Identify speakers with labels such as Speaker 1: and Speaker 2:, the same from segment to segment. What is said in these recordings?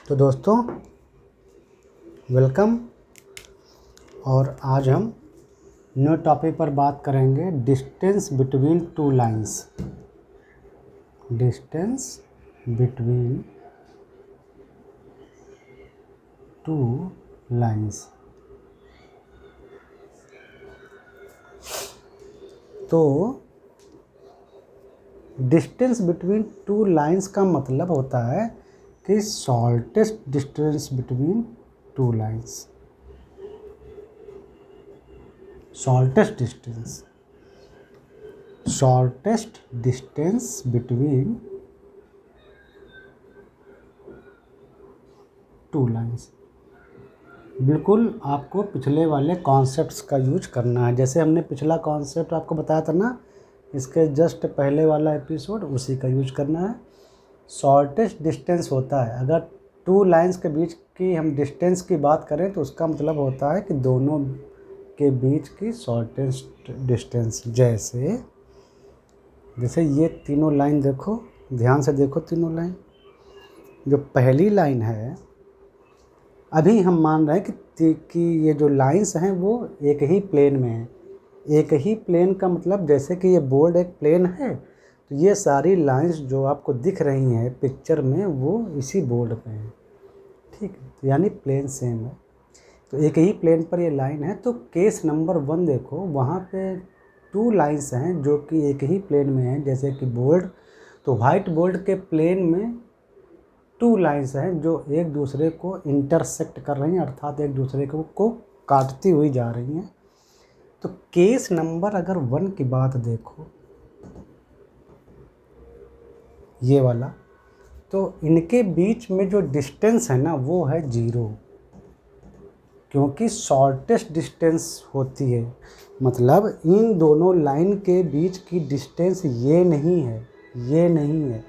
Speaker 1: तो दोस्तों वेलकम। और आज हम न्यू टॉपिक पर बात करेंगे distance between two lines. Distance between two lines. तो डिस्टेंस बिटवीन टू लाइंस का मतलब होता है कि shortest distance between two lines. Shortest distance between two lines. बिल्कुल आपको पिछले वाले कॉन्सेप्ट्स का यूज करना है। जैसे हमने पिछला कॉन्सेप्ट आपको बताया था ना, इसके जस्ट पहले वाला एपिसोड, उसी का यूज करना है। शॉर्टेस्ट डिस्टेंस होता है, अगर टू लाइंस के बीच की हम डिस्टेंस की बात करें तो उसका मतलब होता है कि दोनों के बीच की शॉर्टेस्ट डिस्टेंस। जैसे ये तीनों लाइन देखो, ध्यान से देखो। तीनों लाइन, जो पहली लाइन है, अभी हम मान रहे हैं कि ये जो लाइंस हैं वो एक ही प्लेन में हैं। एक ही प्लेन का मतलब जैसे कि ये बोर्ड एक प्लेन है, तो ये सारी लाइंस जो आपको दिख रही हैं पिक्चर में वो इसी बोर्ड पे हैं, ठीक है। तो यानी प्लेन सेम है, तो एक ही प्लेन पर ये लाइन है। तो केस नंबर 1 देखो, वहाँ पे टू लाइंस हैं जो कि एक ही प्लेन में हैं, जैसे कि बोर्ड। तो वाइट बोर्ड के प्लेन में टू लाइंस हैं जो एक दूसरे को इंटरसेक्ट कर रही हैं, अर्थात एक दूसरे को काटती हुई जा रही हैं। तो केस नंबर अगर 1 की बात देखो, ये वाला, तो इनके बीच में जो डिस्टेंस है ना वो है 0, क्योंकि शॉर्टेस्ट डिस्टेंस होती है। मतलब इन दोनों लाइन के बीच की डिस्टेंस ये नहीं है।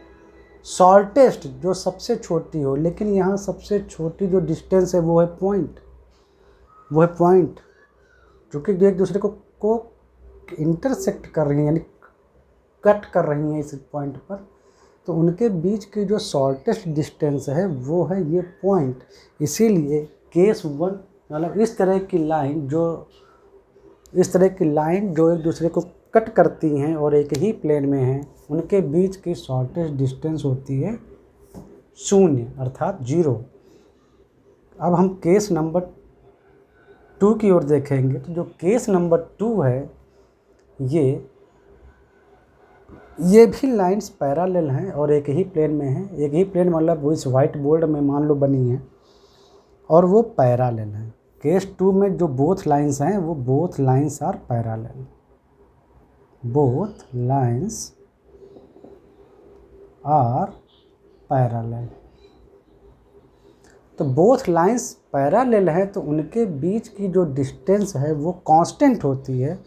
Speaker 1: शॉर्टेस्ट जो सबसे छोटी हो, लेकिन यहाँ सबसे छोटी जो डिस्टेंस है वो है पॉइंट, क्योंकि जो एक दूसरे को इंटरसेक्ट कर रही हैं, यानी कट कर रही हैं इस पॉइंट पर। तो उनके बीच की जो शॉर्टेस्ट डिस्टेंस है वो है ये पॉइंट। इसीलिए केस 1 मतलब इस तरह की लाइन जो एक दूसरे को कट करती हैं और एक ही प्लेन में हैं, उनके बीच की शॉर्टेस्ट डिस्टेंस होती है 0, अर्थात 0। अब हम केस नंबर 2 की ओर देखेंगे। तो जो केस नंबर 2 है, ये भी लाइंस पैरेलल हैं और एक ही प्लेन में हैं। एक ही प्लेन मतलब वो इस वाइट बोर्ड में मान लो बनी है और वो पैरेलल हैं। केस 2 में जो बोथ लाइंस हैं वो both lines are parallel. Both lines are parallel. तो बोथ लाइंस पैरेलल है, तो उनके बीच की जो डिस्टेंस है वो कांस्टेंट होती है।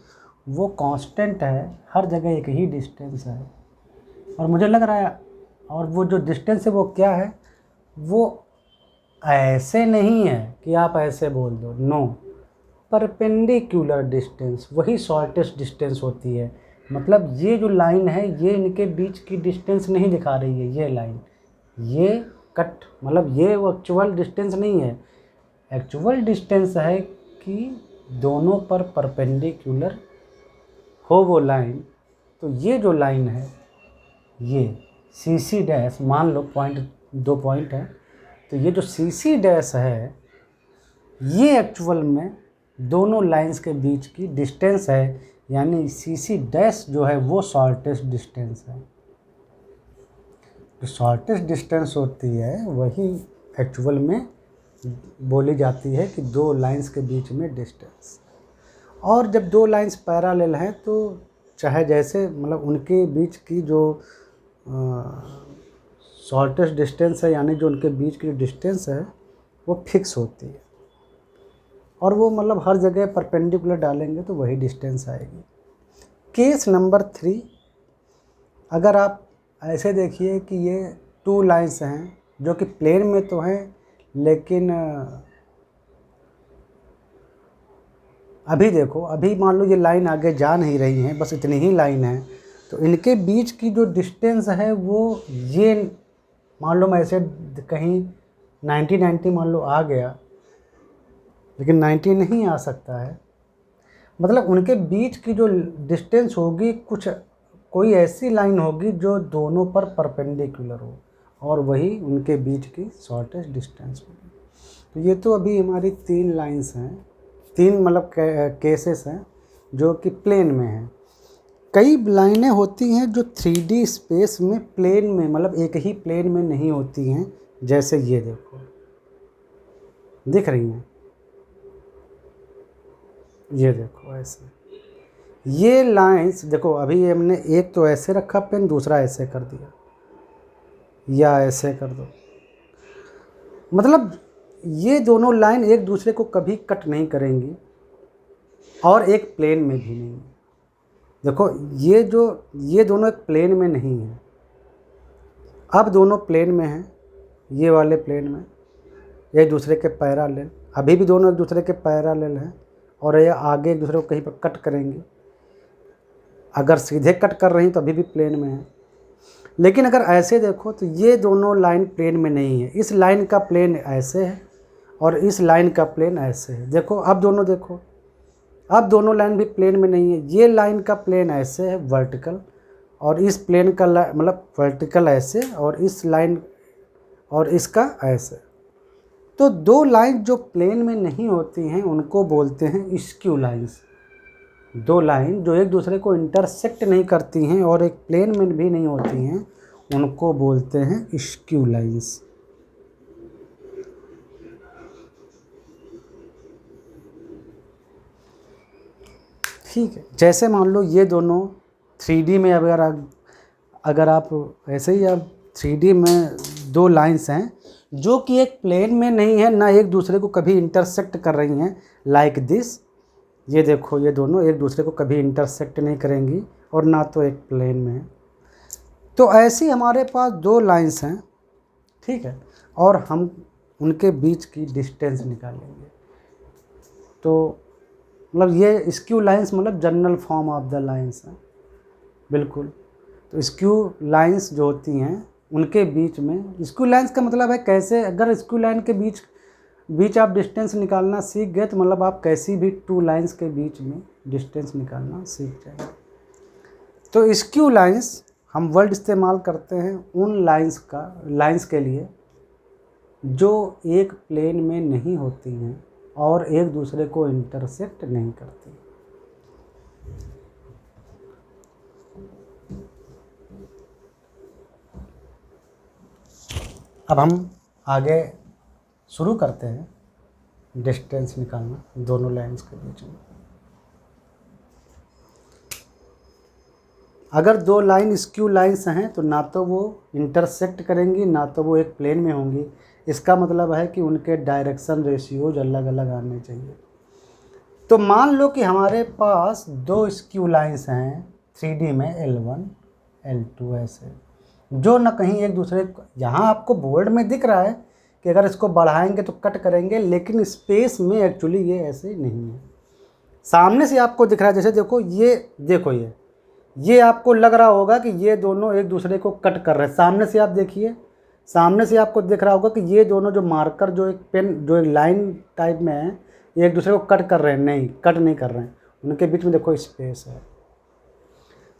Speaker 1: वो कांस्टेंट है, हर जगह एक ही डिस्टेंस है। और मुझे लग रहा है, और वो जो डिस्टेंस है वो क्या है, वो ऐसे नहीं है कि आप ऐसे बोल दो, नो, परपेंडिकुलर डिस्टेंस वही शॉर्टेस्ट डिस्टेंस होती है। मतलब ये जो लाइन है ये इनके बीच की डिस्टेंस नहीं दिखा रही है। ये लाइन, ये कट, मतलब ये वो एक्चुअल डिस्टेंस नहीं है। एक्चुअल डिस्टेंस है कि दोनों पर परपेंडिकुलर हो वो लाइन। तो ये जो लाइन है, ये CC डैश, मान लो पॉइंट, 2 पॉइंट है, तो ये जो CC डैश है ये एक्चुअल में दोनों लाइंस के बीच की डिस्टेंस है। यानी CC डैश जो है वो शॉर्टेस्ट डिस्टेंस है। जो शॉर्टेस्ट डिस्टेंस होती है वही एक्चुअल में बोली जाती है कि दो लाइंस के बीच में डिस्टेंस। और जब दो लाइंस पैरेलल हैं तो चाहे जैसे, मतलब उनके बीच की जो शॉर्टेस्ट डिस्टेंस है, यानी जो उनके बीच की डिस्टेंस है वो फिक्स होती है। और वो मतलब हर जगह परपेंडिकुलर डालेंगे तो वही डिस्टेंस आएगी। केस नंबर 3, अगर आप ऐसे देखिए कि ये 2 लाइंस हैं जो कि प्लेन में तो हैं, लेकिन अभी देखो, अभी मान लो ये लाइन आगे जा नहीं रही है, बस इतनी ही लाइन है। तो इनके बीच की जो डिस्टेंस है वो ये, मान लो मैं ऐसे कहीं 90 मान लो आ गया, लेकिन 90 नहीं आ सकता है। मतलब उनके बीच की जो डिस्टेंस होगी, कोई ऐसी लाइन होगी जो दोनों पर परपेंडिकुलर हो, और वही उनके बीच की शॉर्टेस्ट डिस्टेंस होगी। तो ये तो अभी हमारी 3 लाइंस हैं, 3 मतलब केसेस हैं जो कि प्लेन में हैं। कई लाइनें होती हैं जो 3D स्पेस में प्लेन में, मतलब एक ही प्लेन में नहीं होती हैं। जैसे ये देखो, दिख रही हैं, ये देखो ऐसे। ये लाइंस देखो, अभी हमने एक तो ऐसे रखा पेन, दूसरा ऐसे कर दिया, या ऐसे कर दो। मतलब ये दोनों लाइन एक दूसरे को कभी कट नहीं करेंगी, और एक प्लेन में भी नहीं। देखो ये दोनों एक प्लेन में नहीं है। अब दोनों प्लेन में हैं, ये वाले प्लेन में, एक दूसरे के पैरेलल। अभी भी दोनों एक दूसरे के पैरेलल हैं, और ये आगे एक दूसरे को कहीं पर कट करेंगे। अगर सीधे कट कर रही तो अभी भी प्लेन में है, लेकिन अगर ऐसे देखो तो ये दोनों लाइन प्लेन में नहीं है। इस लाइन का प्लेन ऐसे है, और इस लाइन का प्लेन ऐसे है। देखो अब दोनों, देखो अब दोनों लाइन भी प्लेन में नहीं है। ये लाइन का प्लेन ऐसे है वर्टिकल, और इस प्लेन का मतलब वर्टिकल ऐसे, और इस लाइन और इसका ऐसे। तो दो लाइन जो प्लेन में नहीं होती हैं उनको बोलते हैं स्क्यू लाइंस। दो लाइन जो एक दूसरे को इंटरसेक्ट नहीं करती हैं और एक प्लेन में भी नहीं होती हैं, उनको बोलते हैं स्क्यू लाइंस। ठीक है, जैसे मान लो ये दोनों 3D में, अगर आप ऐसे ही, अब 3D में दो लाइंस हैं जो कि एक प्लेन में नहीं है, ना एक दूसरे को कभी इंटरसेक्ट कर रही हैं, लाइक दिस। ये देखो, ये दोनों एक दूसरे को कभी इंटरसेक्ट नहीं करेंगी, और ना तो एक प्लेन में है। तो ऐसी हमारे पास दो लाइंस हैं, ठीक है, और हम उनके बीच की डिस्टेंस निकालेंगे। तो मतलब ये स्क्यू लाइंस मतलब general form of the lines हैं, बिल्कुल। तो स्क्यू लाइंस जो होती हैं उनके बीच में, स्क्यू लाइंस का मतलब है कैसे, अगर स्क्यू लाइन के बीच आप डिस्टेंस निकालना सीख गए तो मतलब आप कैसी भी 2 लाइंस के बीच में डिस्टेंस निकालना सीख जाएंगे। तो स्क्यू लाइंस हम वर्ड इस्तेमाल करते हैं उन लाइंस के लिए जो एक प्लेन में नहीं होती हैं और एक दूसरे को इंटरसेक्ट नहीं करती। अब हम आगे शुरू करते हैं डिस्टेंस निकालना दोनों लाइंस के बीच में। अगर दो लाइन स्क्यू लाइंस हैं तो ना तो वो इंटरसेक्ट करेंगी, ना तो वो एक प्लेन में होंगी। इसका मतलब है कि उनके डायरेक्शन रेशियोज अलग अलग आने चाहिए। तो मान लो कि हमारे पास दो स्क्यू लाइंस हैं 3D में, L1 L2 ऐसे, जो न कहीं एक दूसरे, यहाँ आपको बोर्ड में दिख रहा है कि अगर इसको बढ़ाएंगे तो कट करेंगे, लेकिन स्पेस में एक्चुअली ये ऐसे नहीं है। सामने से आपको दिख रहा है, जैसे देखो ये, देखो ये आपको लग रहा होगा कि ये दोनों एक दूसरे को कट कर रहे हैं। सामने से आप देखिए, सामने से आपको दिख रहा होगा कि ये दोनों जो मार्कर, जो एक पेन, जो एक लाइन टाइप में है, ये एक दूसरे को कट कर रहे हैं। नहीं, कट नहीं कर रहे हैं, उनके बीच में देखो स्पेस है।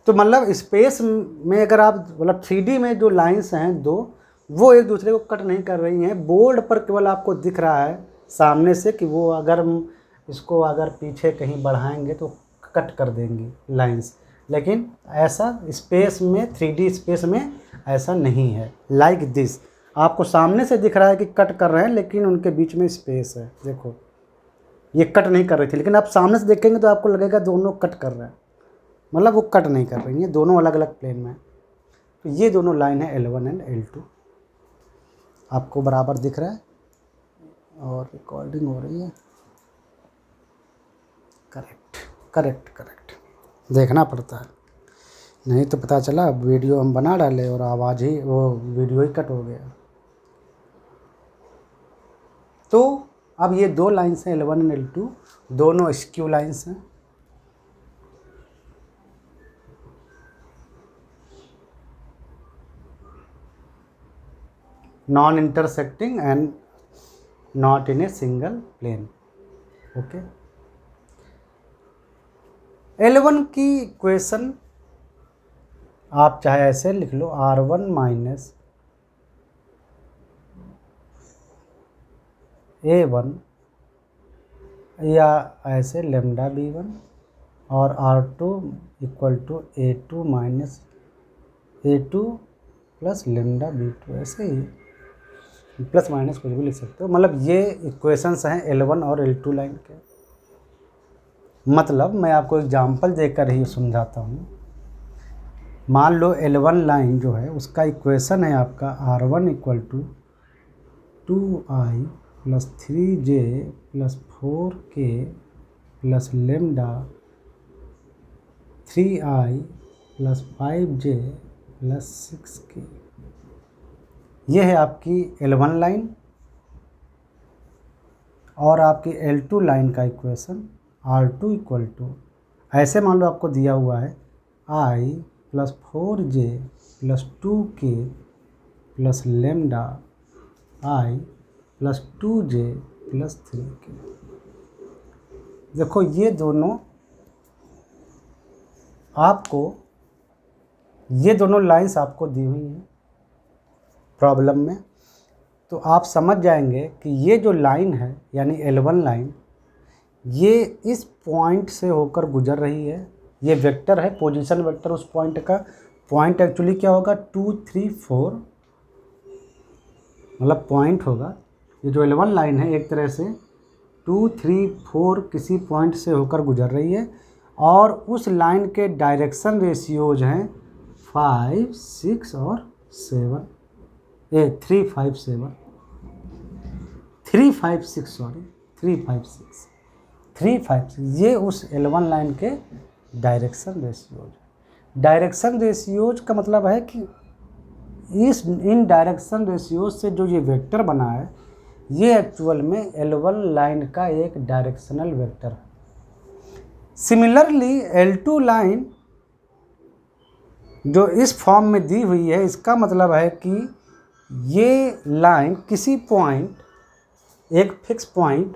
Speaker 1: तो मतलब स्पेस में अगर आप, मतलब 3D में जो लाइंस हैं दो, वो एक दूसरे को कट नहीं कर रही हैं। बोर्ड पर केवल आपको दिख रहा है सामने से कि वो अगर हम इसको अगर पीछे कहीं बढ़ाएंगे तो कट कर देंगी लाइंस, लेकिन ऐसा स्पेस में, 3D स्पेस में ऐसा नहीं है। लाइक दिस, आपको सामने से दिख रहा है कि कट कर रहे हैं, लेकिन उनके बीच में स्पेस है। देखो ये कट नहीं कर रही थी, लेकिन आप सामने से देखेंगे तो आपको लगेगा दोनों कट कर रहे हैं, मतलब वो कट नहीं कर रही हैं, दोनों अलग अलग प्लेन में। तो ये दोनों लाइन है L1 एंड L2, आपको बराबर दिख रहा है, और रिकॉर्डिंग हो रही है। करेक्ट देखना पड़ता है, नहीं तो पता चला वीडियो हम बना डाले और आवाज़ ही, वो वीडियो ही कट हो गया। तो अब ये दो लाइंस हैं L1 एंड L2, दोनों स्क्यू लाइंस हैं। Non intersecting and not in a single plane. Okay, L1 की इक्वेशन आप चाहे ऐसे लिख लो, R1 माइनस A1, या ऐसे लेमडा B1 और R2 equal to A2 minus A2 plus lambda B2, ऐसे ही प्लस माइनस कुछ भी लिख सकते हो। मतलब ये इक्वेशंस हैं L1 और L2 लाइन के। मतलब मैं आपको एग्जांपल देकर ही समझाता हूँ। मान लो L1 लाइन जो है उसका इक्वेशन है आपका R1 equal to 2i plus 3j plus 4k plus lambda 3i plus 5j plus 6k। ये है आपकी L1 लाइन। और आपकी L2 लाइन का इक्वेशन R2 इक्वल टू, ऐसे मान लो आपको दिया हुआ है i plus 4j plus 2k plus lambda i plus 2j plus 3k। देखो ये दोनों लाइंस आपको दी हुई हैं प्रॉब्लम में। तो आप समझ जाएंगे कि ये जो लाइन है यानी L1 लाइन, ये इस पॉइंट से होकर गुजर रही है। ये वेक्टर है, पोजीशन वेक्टर उस पॉइंट का। पॉइंट एक्चुअली क्या होगा, 2, 3, 4, मतलब पॉइंट होगा। ये जो L1 लाइन है एक तरह से 2, 3, 4 किसी पॉइंट से होकर गुजर रही है। और उस लाइन के डायरेक्शन रेशियोज हैं 5, 6 और 7, 3, 5, 7, 3, 5, 6, सॉरी 3, 5, 6, 3, 5, 6, ये उस L1 लाइन के डायरेक्शन रेशियोज है। डायरेक्शन रेशियोज का मतलब है कि इन डायरेक्शन रेशियोज से जो ये वेक्टर बना है, ये एक्चुअल में L1 लाइन का एक डायरेक्शनल वेक्टर है। सिमिलरली L2 लाइन जो इस फॉर्म में दी हुई है, इसका मतलब है कि ये लाइन किसी पॉइंट, एक फिक्स पॉइंट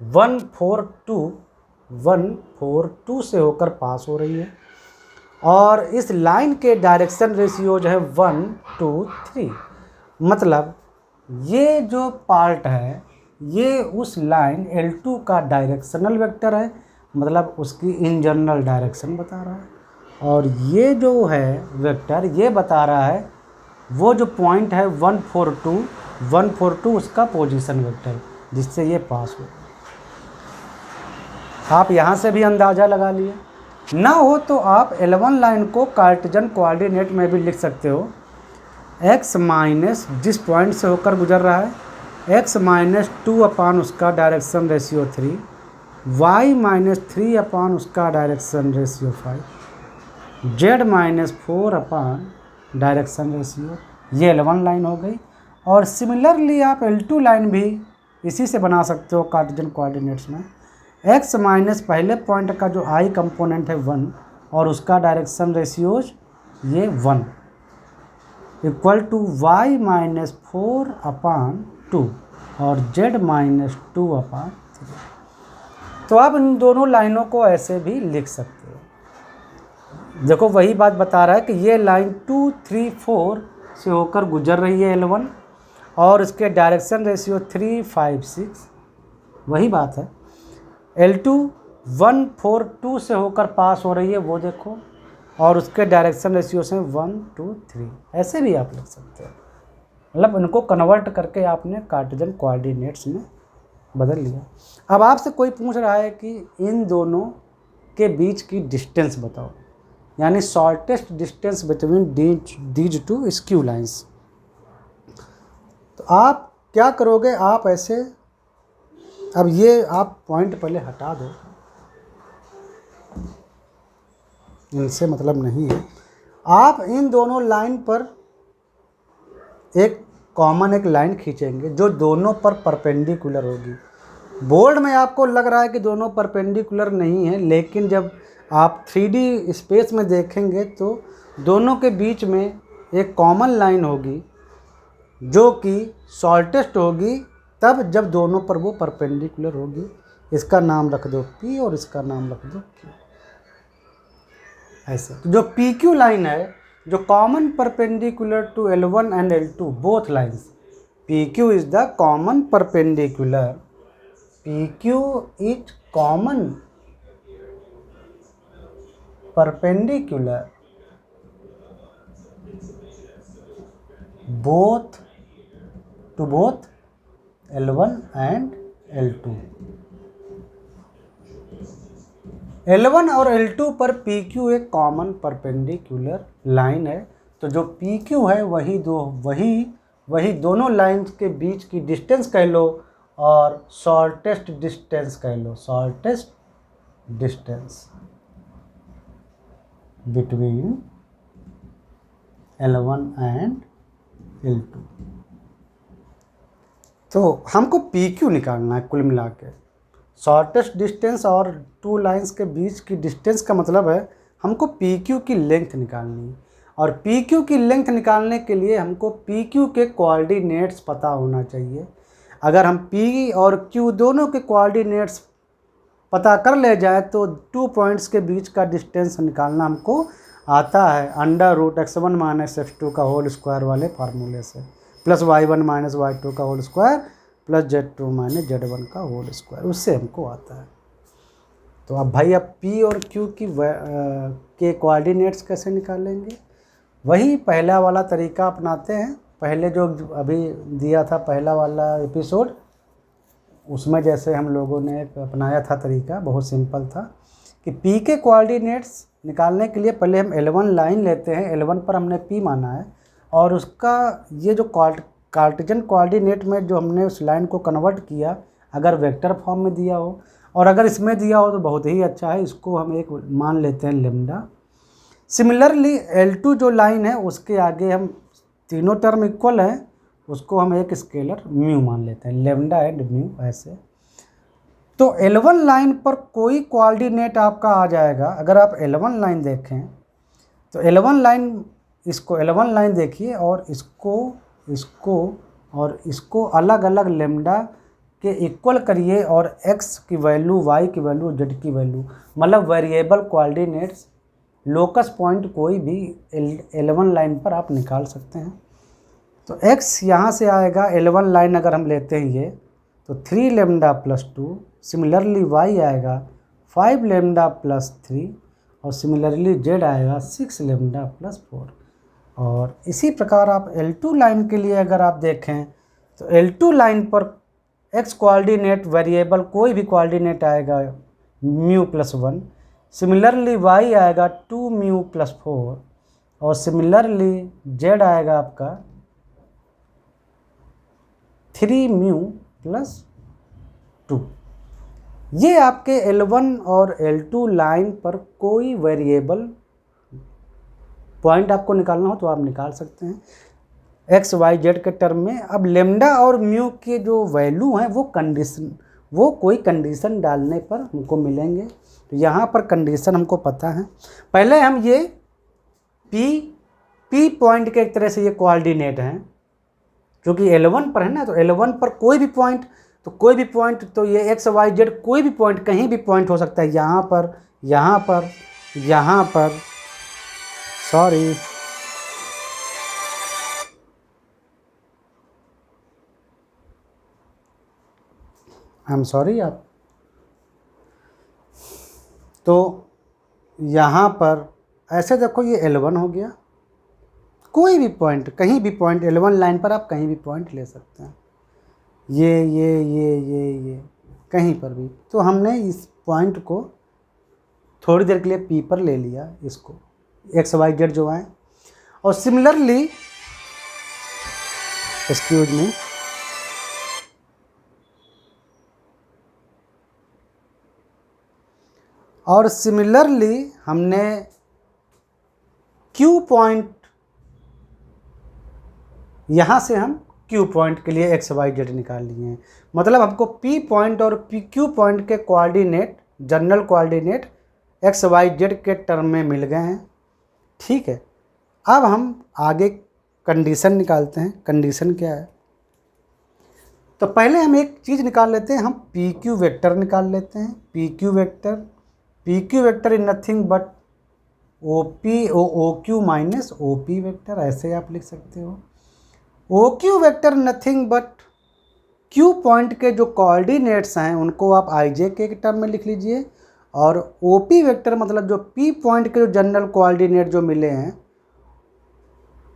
Speaker 1: 142 से होकर पास हो रही है। और इस लाइन के डायरेक्शन रेशियोज है 1, 2, 3। मतलब ये जो पार्ट है ये उस लाइन L2 का डायरेक्शनल वेक्टर है, मतलब उसकी इन जनरल डायरेक्शन बता रहा है। और ये जो है वेक्टर ये बता रहा है वो जो पॉइंट है 142 उसका पोजीशन वेक्टर जिससे ये पास हो। आप यहाँ से भी अंदाज़ा लगा लिए। ना हो तो आप L1 लाइन को कार्टेशियन कोऑर्डिनेट में भी लिख सकते हो। x माइनस जिस पॉइंट से होकर गुजर रहा है, x माइनस 2 अपान उसका डायरेक्शन रेशियो 3, y माइनस 3 अपान उसका डायरेक्शन रेशियो 5, z माइनस 4 अपान डायरेक्शन रेशियो। ये L1 लाइन हो गई। और सिमिलरली आप L2 लाइन भी इसी से बना सकते हो कार्टेशियन कोऑर्डिनेट्स में। x माइनस पहले पॉइंट का जो i कंपोनेंट है 1 और उसका डायरेक्शन रेशियोज ये 1 इक्वल टू y माइनस 4 अपान 2 और z माइनस 2 अपान 3। तो आप इन दोनों लाइनों को ऐसे भी लिख सकते हो। देखो वही बात बता रहा है कि ये लाइन 2, 3, 4 से होकर गुजर रही है L1 और इसके डायरेक्शन रेशियो 3, 5, 6। वही बात है। L2 142 से होकर पास हो रही है, वो देखो, और उसके डायरेक्शन रेशियो से 1, 2, 3। ऐसे भी आप लिख सकते हो। मतलब इनको कन्वर्ट करके आपने कार्टेशियन कोऑर्डिनेट्स में बदल लिया। अब आपसे कोई पूछ रहा है कि इन दोनों के बीच की डिस्टेंस बताओ, यानी shortest distance between these two skew lines. तो आप क्या करोगे, आप ऐसे, अब ये आप पॉइंट पहले हटा दो, इनसे मतलब नहीं है। आप इन दोनों लाइन पर एक कॉमन एक लाइन खींचेंगे जो दोनों पर परपेंडिकुलर होगी। बोर्ड में आपको लग रहा है कि दोनों परपेंडिकुलर नहीं है, लेकिन जब आप 3D स्पेस में देखेंगे तो दोनों के बीच में एक कॉमन लाइन होगी जो कि शॉर्टेस्ट होगी तब जब दोनों पर वो परपेंडिकुलर होगी। इसका नाम रख दो P और इसका नाम रख दो Q। ऐसे जो PQ लाइन है, जो common perpendicular to L1 and L2 both lines, PQ is the common perpendicular, PQ is common perpendicular both to both L1 and L2। L1 और L2 पर PQ एक कॉमन परपेंडिकुलर लाइन है। तो जो PQ है वही दोनों लाइन्स के बीच की डिस्टेंस कह लो और शॉर्टेस्ट डिस्टेंस कह लो, shortest distance between L1 and L2। तो हमको PQ निकालना है कुल मिला के। शॉर्टेस्ट डिस्टेंस और टू लाइंस के बीच की डिस्टेंस का मतलब है हमको PQ की लेंथ निकालनी है। और PQ की लेंथ निकालने के लिए हमको PQ के कोऑर्डिनेट्स पता होना चाहिए। अगर हम P और Q दोनों के कोऑर्डिनेट्स पता कर ले जाए तो 2 पॉइंट्स के बीच का डिस्टेंस निकालना हमको आता है √x1 - x2 का होल स्क्वायर वाले फार्मूले से, प्लस y1 - y2 का whole square plus z2 - z1 का होल स्क्वायर, उससे हमको आता है। तो अब भाई अब P और Q के कोऑर्डिनेट्स कैसे निकालेंगे? वही पहला वाला तरीका अपनाते हैं। पहले जो अभी दिया था पहला वाला एपिसोड, उसमें जैसे हम लोगों ने अपनाया था तरीका, बहुत सिंपल था कि P के कोऑर्डिनेट्स निकालने के लिए पहले हम L1 लाइन लेते हैं। L1 पर हमने P माना है और उसका ये जो कार्टेशियन कोऑर्डिनेट में जो हमने उस लाइन को कन्वर्ट किया, अगर वेक्टर फॉर्म में दिया हो और अगर इसमें दिया हो तो बहुत ही अच्छा है, इसको हम एक मान लेते हैं लेम्डा। सिमिलरली L2 जो लाइन है उसके आगे हम तीनों टर्म इक्वल हैं, उसको हम एक स्केलर म्यू मान लेते हैं, लेम्डा एंड म्यू ऐसे। तो L1 लाइन पर कोई कोऑर्डिनेट आपका आ जाएगा। अगर आप L1 लाइन देखें तो L1 लाइन, इसको L1 लाइन देखिए और इसको अलग अलग लेम्डा के इक्वल करिए और x की वैल्यू, y की वैल्यू, z की वैल्यू, मतलब वेरिएबल कोऑर्डिनेट्स लोकस पॉइंट कोई भी L1 लाइन पर आप निकाल सकते हैं। तो x यहाँ से आएगा, L1 लाइन अगर हम लेते हैं ये तो 3 लेम्डा प्लस 2, सिमिलरली y आएगा 5 लेम्डा प्लस 3 और सिमिलरली z आएगा 6 लेम्डा प्लस 4। और इसी प्रकार आप L2 लाइन के लिए अगर आप देखें तो L2 लाइन पर x कोऑर्डिनेट वेरिएबल कोई भी कोऑर्डिनेट आएगा म्यू प्लस 1, सिमिलरली y आएगा 2 म्यू प्लस 4 और सिमिलरली z आएगा आपका 3 म्यू प्लस 2। ये आपके L1 और L2 लाइन पर कोई वेरिएबल पॉइंट आपको निकालना हो तो आप निकाल सकते हैं x y z के टर्म में। अब लेम्डा और म्यू के जो वैल्यू हैं वो कोई कंडीशन डालने पर हमको मिलेंगे। तो यहाँ पर कंडीशन हमको पता है। पहले हम ये P पॉइंट के एक तरह से ये कोऑर्डिनेट हैं, क्योंकि L1 पर है ना, तो L1 पर कोई भी पॉइंट तो ये x y z कोई भी पॉइंट, कहीं भी पॉइंट हो सकता है, यहाँ पर सॉरी, आई एम सॉरी आप। तो यहाँ पर ऐसे देखो, ये L1 हो गया, कोई भी पॉइंट, कहीं भी पॉइंट L1 लाइन पर आप कहीं भी पॉइंट ले सकते हैं, ये कहीं पर भी। तो हमने इस पॉइंट को थोड़ी देर के लिए P पर ले लिया, इसको x y z जो है। और सिमिलरली, एक्सक्यूज मी, और सिमिलरली हमने Q पॉइंट, यहाँ से हम Q पॉइंट के लिए x y z निकाल लिए हैं। मतलब हमको P पॉइंट और Q पॉइंट के coordinate, general coordinate x y z के टर्म में मिल गए हैं। ठीक है, अब हम आगे कंडीशन निकालते हैं। कंडीशन क्या है? तो पहले हम एक चीज़ निकाल लेते हैं, हम पी क्यू वेक्टर निकाल लेते हैं। P Q vector is nothing but O Q minus O P vector, ऐसे आप लिख सकते हो। O Q vector nothing but Q point के जो कोऑर्डिनेट्स हैं उनको आप आई जे के टर्म में लिख लीजिए, और ओ पी वेक्टर मतलब जो पी पॉइंट के जो जनरल कोऑर्डिनेट जो मिले हैं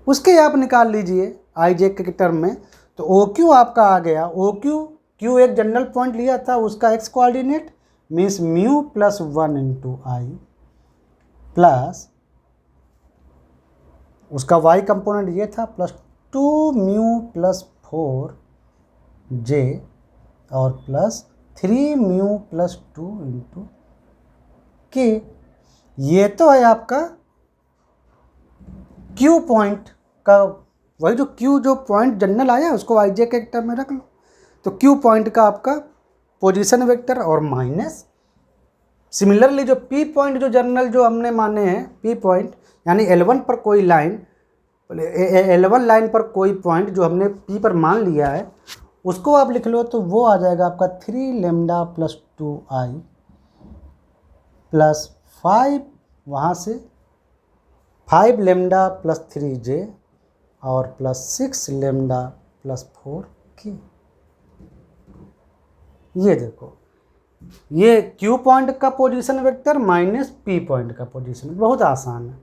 Speaker 1: उसके आप निकाल लीजिए आई जे के टर्म में। तो ओ क्यू आपका आ गया, ओ क्यू एक जनरल पॉइंट लिया था, उसका X coordinate means mu plus 1 into I plus उसका वाई कंपोनेंट ये था प्लस 2 म्यू प्लस 4 जे और प्लस 3 म्यू प्लस 2 इंटू के। ये तो है आपका क्यू पॉइंट का, वही जो क्यू जो पॉइंट जनरल आया उसको आई जे के टर्म में रख लो। तो क्यू पॉइंट का आपका पोजीशन वेक्टर और माइनस सिमिलरली जो पी पॉइंट जो जनरल जो हमने माने हैं पी पॉइंट यानी L1 पर कोई लाइन, L1 लाइन पर कोई पॉइंट जो हमने पी पर मान लिया है उसको आप लिख लो, तो वो आ जाएगा आपका 3 लेमडा प्लस 2 आई प्लस 5 वहाँ से 5 लेमडा प्लस 3 जे और प्लस 6 लेमडा प्लस 4 के। ये देखो ये क्यू पॉइंट का position vector minus P point का पोजीशन, बहुत आसान है।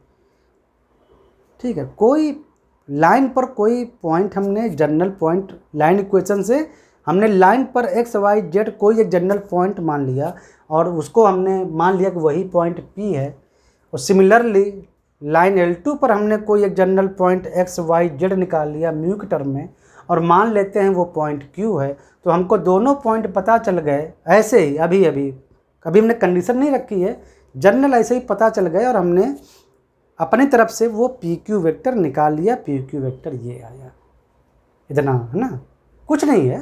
Speaker 1: ठीक है, कोई लाइन पर कोई पॉइंट हमने जनरल पॉइंट लाइन इक्वेशन से हमने लाइन पर एक्स वाई जेड कोई एक जनरल पॉइंट मान लिया और उसको हमने मान लिया कि वही पॉइंट पी है, और सिमिलरली लाइन L2 पर हमने कोई एक general point x y z निकाल लिया म्यू के टर्म में और मान लेते हैं वो पॉइंट क्यू है। तो हमको दोनों पॉइंट पता चल गए ऐसे ही, अभी हमने कंडीशन नहीं रखी है, जनरल ऐसे ही पता चल गए और हमने अपनी तरफ से वो पी क्यू वेक्टर निकाल लिया। पी क्यू वेक्टर ये आया, इतना है ना, कुछ नहीं है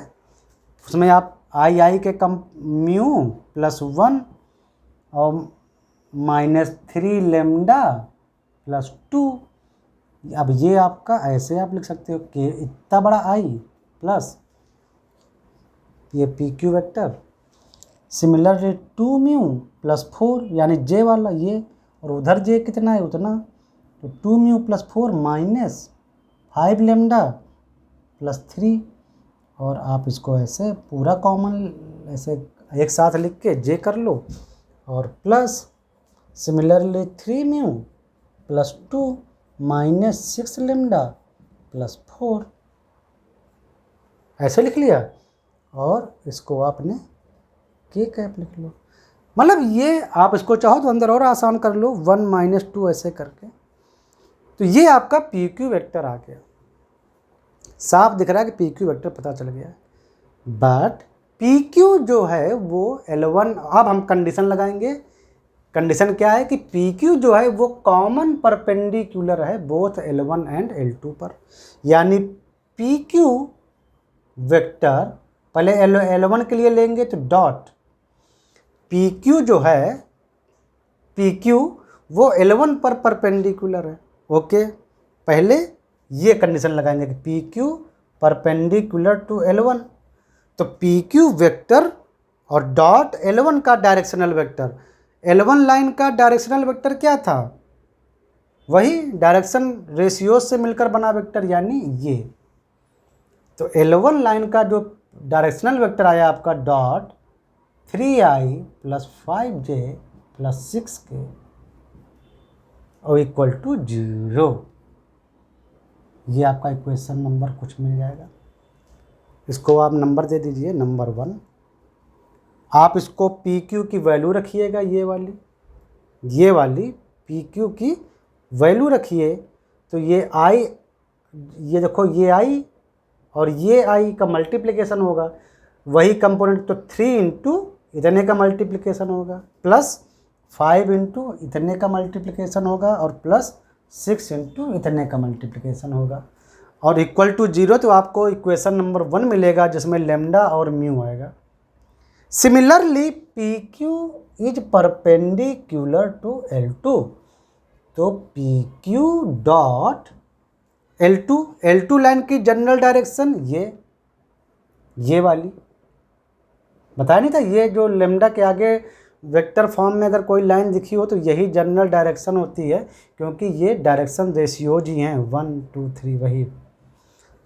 Speaker 1: उसमें। आप आई के कम म्यू प्लस 1 और माइनस 3 लेमडा प्लस 2, अब ये आपका ऐसे आप लिख सकते हो कि इतना बड़ा आई प्लस ये P Q vector, similarly 2 mu plus 4 यानी जे वाला ये, और उधर जे कितना है उतना, तो 2 mu plus 4 minus 5 lambda plus 3, और आप इसको ऐसे पूरा कॉमन ऐसे एक साथ लिख के जे कर लो, और plus similarly 3 mu plus 2 minus 6 lambda plus 4, ऐसे लिख लिया, और इसको आपने के कैप लिख लो। मतलब ये आप इसको चाहो तो अंदर और आसान कर लो 1 माइनस 2 ऐसे करके। तो ये आपका पी क्यू वेक्टर आ गया, साफ दिख रहा है कि पी क्यू वेक्टर पता चल गया। बट पी क्यू जो है वो L1, अब हम कंडीशन लगाएंगे। कंडीशन क्या है कि पी क्यू जो है वो कॉमन परपेंडिकुलर है बोथ L1 एंड L2 पर, यानी पी क्यू वेक्टर पहले L1 के लिए लेंगे तो डॉट पी क्यू जो है, पी क्यू वो L1 पर परपेंडिकुलर है। ओके, पहले ये कंडीशन लगाएंगे कि P Q perpendicular to L1, तो पी क्यू वेक्टर और डॉट L1 का डायरेक्शनल वेक्टर, L1 लाइन का डायरेक्शनल वेक्टर क्या था, वही डायरेक्शन रेशियो से मिलकर बना वेक्टर यानी ये। तो L1 लाइन का जो डायरेक्शनल वेक्टर आया आपका dot 3i plus 5j plus 6k और इक्वल टू 0। ये आपका इक्वेशन नंबर कुछ मिल जाएगा, इसको आप नंबर दे दीजिए नंबर 1। आप इसको पी क्यू की वैल्यू रखिएगा, ये वाली पी क्यू की वैल्यू रखिए। तो ये आई, ये देखो ये आई और ये आई का मल्टीप्लिकेशन होगा, वही कंपोनेंट, तो 3 इंटू इतने का मल्टीप्लिकेशन होगा, प्लस 5 इंटू इतने का मल्टीप्लिकेशन होगा, और प्लस 6 इंटू इतने का मल्टीप्लिकेशन होगा, और इक्वल टू 0। तो आपको इक्वेशन नंबर 1 मिलेगा जिसमें लेमडा और म्यू आएगा। Similarly p q is perpendicular to L2, तो p q dot L2 line की जनरल डायरेक्शन ये, ये वाली बताया नहीं था, ये जो लेमडा के आगे वेक्टर फॉर्म में अगर कोई लाइन दिखी हो तो यही जनरल डायरेक्शन होती है, क्योंकि ये डायरेक्शन रेशियोज ही हैं 1 2 3 वही।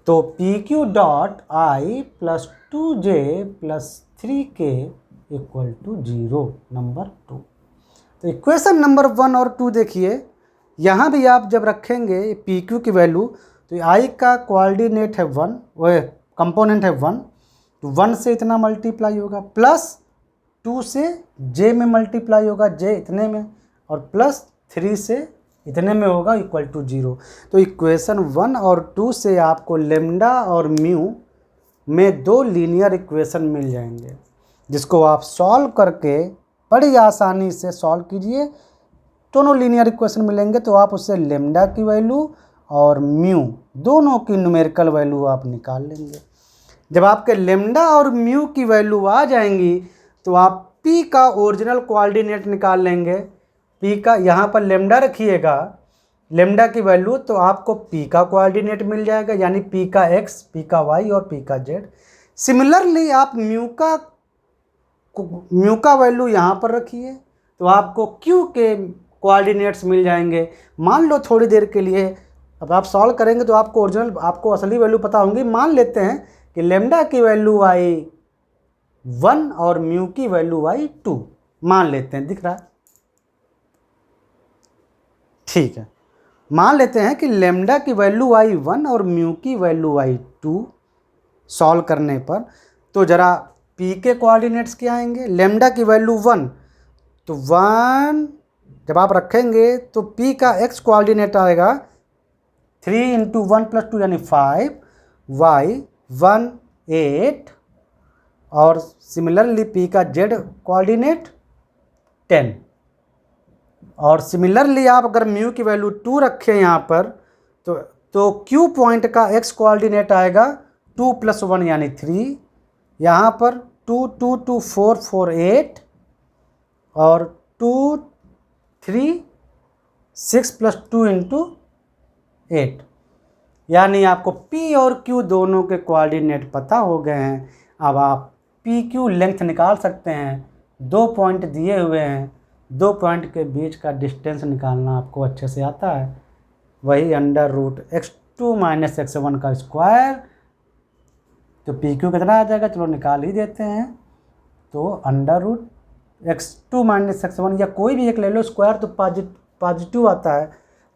Speaker 1: तो p q dot i plus 2j plus 3k equal to 0 number 2। तो इक्वेशन नंबर 1 और 2 देखिए, यहाँ भी आप जब रखेंगे पी क्यू की वैल्यू तो आई का कोऑर्डिनेट है 1, वो कंपोनेंट है 1, तो 1 से इतना मल्टीप्लाई होगा, प्लस 2 से j में मल्टीप्लाई होगा, j इतने में, और प्लस 3 से इतने में होगा इक्वल टू 0। तो इक्वेशन 1 और 2 से आपको लेमडा और म्यू में 2 लीनियर इक्वेशन मिल जाएंगे, जिसको आप सॉल्व करके बड़ी आसानी से सॉल्व कीजिए। दोनों लीनियर इक्वेशन मिलेंगे तो आप उससे लेमडा की वैल्यू और म्यू दोनों की न्यूमेरिकल वैल्यू आप निकाल लेंगे। जब आपके लेमडा और म्यू की वैल्यू आ जाएंगी तो आप पी का ओरिजिनल कोऑर्डिनेट निकाल लेंगे। पी का यहाँ पर लेमडा रखिएगा, लेमडा की वैल्यू, तो आपको पी का कोऑर्डिनेट मिल जाएगा, यानी पी का एक्स, पी का वाई और पी का जेड। सिमिलरली आप म्यू का वैल्यू यहाँ पर रखिए तो आपको क्यू के कोऑर्डिनेट्स मिल जाएंगे। मान लो थोड़ी देर के लिए, अब आप सॉल्व करेंगे तो आपको ओरिजिनल, आपको असली वैल्यू पता होंगी। मान लेते हैं कि लेमडा की वैल्यू आई 1 और म्यू की वैल्यू आई 2, मान लेते हैं, दिख रहा है, ठीक है। मान लेते हैं कि लेमडा की वैल्यू आई 1 और म्यू की वैल्यू आई 2। सॉल्व करने पर तो ज़रा पी के कोऑर्डिनेट्स क्या आएंगे, लेमडा की वैल्यू 1, तो 1 जब आप रखेंगे तो पी का एक्स कोऑर्डिनेट आएगा 3 × 1 + 2 यानी 5, वाई 1 8, और सिमिलरली पी का जेड कोऑर्डिनेट 10। और सिमिलरली आप अगर म्यू की वैल्यू 2 रखें यहाँ पर तो क्यू पॉइंट का एक्स कोऑर्डिनेट आएगा 2 + 1 यानी 3, यहाँ पर 2 2 2 4 4 8, और 2 3 6 + 2 × 8, यानी आपको P और Q दोनों के कोऑर्डिनेट पता हो गए हैं। अब आप PQ लेंथ निकाल सकते हैं। 2 पॉइंट दिए हुए हैं, 2 पॉइंट के बीच का डिस्टेंस निकालना आपको अच्छे से आता है, वही √x2 - x1 का स्क्वायर। तो PQ कितना आ जाएगा, चलो निकाल ही देते हैं। तो √x2 - x1 या कोई भी एक ले लो, स्क्वायर तो पॉजिटिव आता है,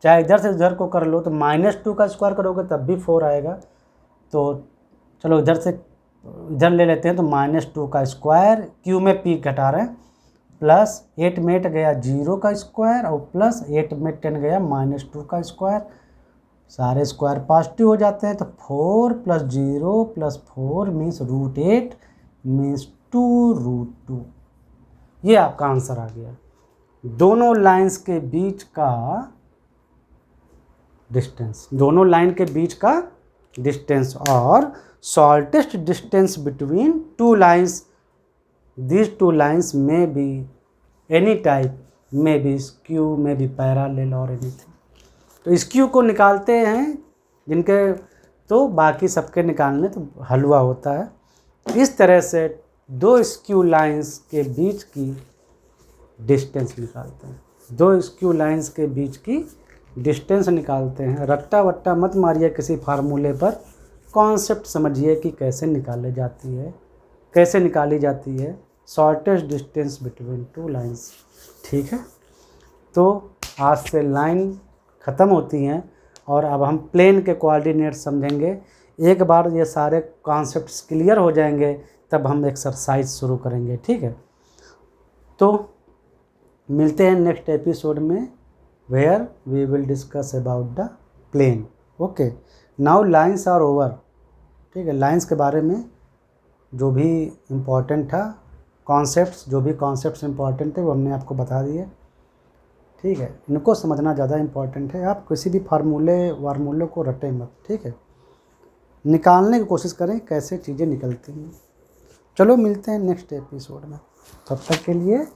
Speaker 1: चाहे इधर से उधर को कर लो, तो -2 का स्क्वायर करोगे तब भी 4 आएगा। तो चलो इधर से इधर ले लेते हैं, तो -2 का स्क्वायर, क्यू में P घटा रहे हैं, प्लस 8 में 8 गया 0 का स्क्वायर, और प्लस 8 में 10 गया -2 का स्क्वायर। सारे स्क्वायर पॉजिटिव हो जाते हैं, तो 4 + 0 + 4 मीन्स √8 मीन्स 2√2। ये आपका आंसर आ गया, दोनों लाइंस के बीच का डिस्टेंस, दोनों लाइन के बीच का डिस्टेंस, और shortest distance between 2 lines, these 2 lines may be any type, may be skew, may be parallel और anything। तो स्क्यू को निकालते हैं जिनके, तो बाकी सबके निकालने तो हलवा होता है। इस तरह से 2 स्क्यू लाइंस के बीच की डिस्टेंस निकालते हैं, 2 स्क्यू लाइंस के बीच की डिस्टेंस निकालते हैं। रट्टा वट्टा मत मारिए किसी फार्मूले पर, कॉन्सेप्ट समझिए कि कैसे निकाली जाती है शॉर्टेस्ट डिस्टेंस बिटवीन 2 लाइंस, ठीक है। तो आज से लाइन ख़त्म होती हैं और अब हम प्लेन के कोऑर्डिनेट समझेंगे। एक बार ये सारे कॉन्सेप्ट्स क्लियर हो जाएंगे तब हम एक्सरसाइज शुरू करेंगे, ठीक है। तो मिलते हैं नेक्स्ट एपिसोड में, where we will discuss about the plane. Okay, now lines are over, ठीक है। लाइंस के बारे में जो भी इम्पोर्टेंट था, कॉन्सेप्ट्स, जो भी कॉन्सेप्ट्स इम्पोर्टेंट थे वो हमने आपको बता दिए, ठीक है। इनको समझना ज़्यादा इम्पोर्टेंट है। आप किसी भी फार्मूले को रटें मत, ठीक है। निकालने की कोशिश करें कैसे चीज़ें निकलती हैं। चलो मिलते हैं नेक्स्ट एपिसोड में, तब तक के लिए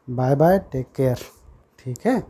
Speaker 1: बाय बाय, टेक केयर, ठीक है।